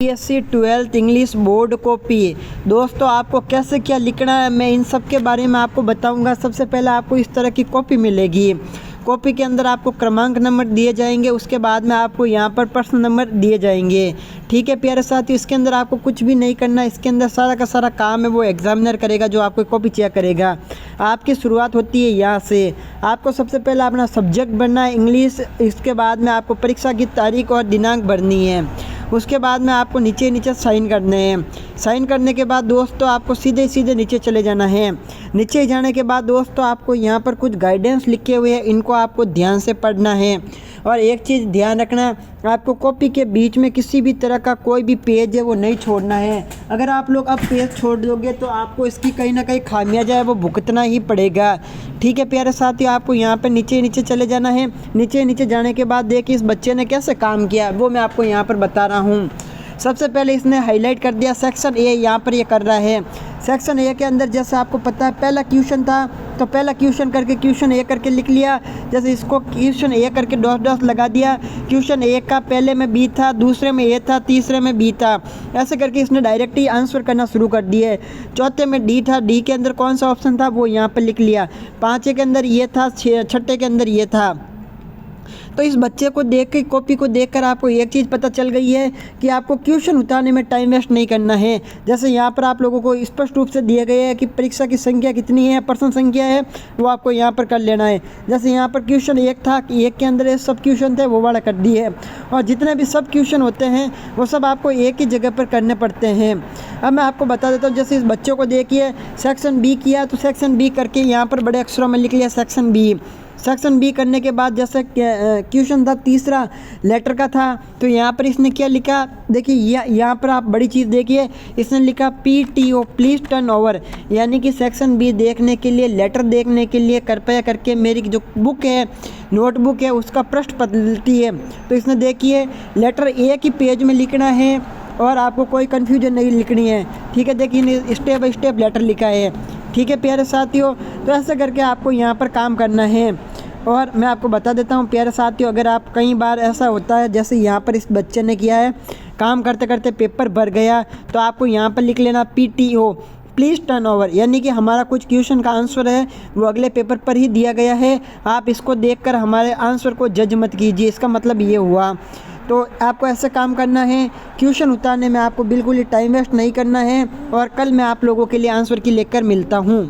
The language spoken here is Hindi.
BSc 12th English board copy. दोस्तों आपको कैसे क्या लिखना है मैं इन सब के बारे में आपको बताऊंगा। सबसे पहले आपको इस तरह की कॉपी मिलेगी। कॉपी के अंदर आपको क्रमांक नंबर दिए जाएंगे, उसके बाद में आपको यहाँ पर प्रश्न नंबर दिए जाएंगे। ठीक है प्यारे साथियों, इसके अंदर आपको कुछ भी नहीं करना, इसके अंदर सारा का सारा काम है वो एग्जामिनर करेगा जो आपको कॉपी चेक करेगा। आपकी शुरुआत होती है यहाँ से। आपको सबसे पहले अपना सब्जेक्ट भरना है इंग्लिश, इसके बाद में आपको परीक्षा की तारीख और दिनांक भरनी है। उसके बाद में आपको नीचे साइन करने हैं। साइन करने के बाद दोस्तों आपको सीधे नीचे चले जाना है। नीचे जाने के बाद दोस्तों आपको यहाँ पर कुछ गाइडेंस लिखे हुए हैं, इनको आपको ध्यान से पढ़ना है। और एक चीज़ ध्यान रखना, आपको कॉपी के बीच में किसी भी तरह का कोई भी पेज है वो नहीं छोड़ना है। अगर आप लोग अब पेज छोड़ दोगे तो आपको इसकी कहीं ना कहीं खामियाजा है वो भुगतना ही पड़ेगा। ठीक है प्यारे साथियों, आपको यहाँ पे नीचे चले जाना है। नीचे जाने के बाद देखिए इस बच्चे ने कैसे काम किया वो मैं आपको यहाँ पर बता रहा हूँ। सबसे पहले इसने हाईलाइट कर दिया सेक्शन ए, यहाँ पर ये कर रहा है। सेक्शन ए के अंदर जैसे आपको पता है पहला क्वेश्चन था तो पहला क्वेश्चन करके क्वेश्चन ए करके लिख लिया। जैसे इसको क्वेश्चन ए करके डॉट लगा दिया। क्वेश्चन ए का पहले में बी था, दूसरे में ए था, तीसरे में बी था, ऐसे करके इसने डायरेक्ट ही आंसर करना शुरू कर दिए। चौथे में डी था, डी के अंदर कौन सा ऑप्शन था वो यहाँ पर लिख लिया। पाँचवें के अंदर ये था, छठे के अंदर ये था। तो इस बच्चे को देख के कॉपी को देखकर आपको एक चीज़ पता चल गई है कि आपको क्वेश्चन उतारने में टाइम वेस्ट नहीं करना है। जैसे यहाँ पर आप लोगों को स्पष्ट रूप से दिए गए हैं कि परीक्षा की संख्या कितनी है, प्रश्न संख्या है, वो आपको यहाँ पर कर लेना है। जैसे यहाँ पर क्वेश्चन एक था कि एक के अंदर ये सब क्वेश्चन थे वो वाला कर दिए है। और जितने भी सब क्वेश्चन होते हैं वो सब आपको एक ही जगह पर करने पड़ते हैं। अब मैं आपको बता देता हूँ, जैसे इस बच्चों को देखिए सेक्शन बी किया तो सेक्शन बी करके यहाँ पर बड़े अक्षरों में लिख लिया सेक्शन बी। सेक्शन बी करने के बाद जैसे क्वेश्चन था तीसरा लेटर का था तो यहाँ पर इसने क्या लिखा, देखिए यहाँ पर आप बड़ी चीज़ देखिए, इसने लिखा PTO प्लीज़ टर्न ओवर, यानी कि सेक्शन बी देखने के लिए, लेटर देखने के लिए कृपया करके मेरी जो बुक है, नोटबुक है उसका पृष्ठ पलटिए। तो इसने देखिए लेटर एक ही पेज में लिखना है और आपको कोई कन्फ्यूजन नहीं लिखनी है। ठीक है, देखिए स्टेप बाई स्टेप लेटर लिखा है। ठीक है प्यारे साथियों, तो ऐसे करके आपको यहाँ पर काम करना है। और मैं आपको बता देता हूँ प्यारे साथियों, अगर आप कई बार ऐसा होता है जैसे यहाँ पर इस बच्चे ने किया है, काम करते करते पेपर भर गया तो आपको यहाँ पर लिख लेना PTO प्लीज़ टर्न ओवर, यानी कि हमारा कुछ क्वेश्चन का आंसर है वो अगले पेपर पर ही दिया गया है, आप इसको देखकर हमारे आंसर को जज मत कीजिए, इसका मतलब ये हुआ। तो आपको ऐसे काम करना है, क्वेश्चन उतारने में आपको बिल्कुल ही टाइम वेस्ट नहीं करना है। और कल मैं आप लोगों के लिए आंसर की लेकर मिलता हूँ।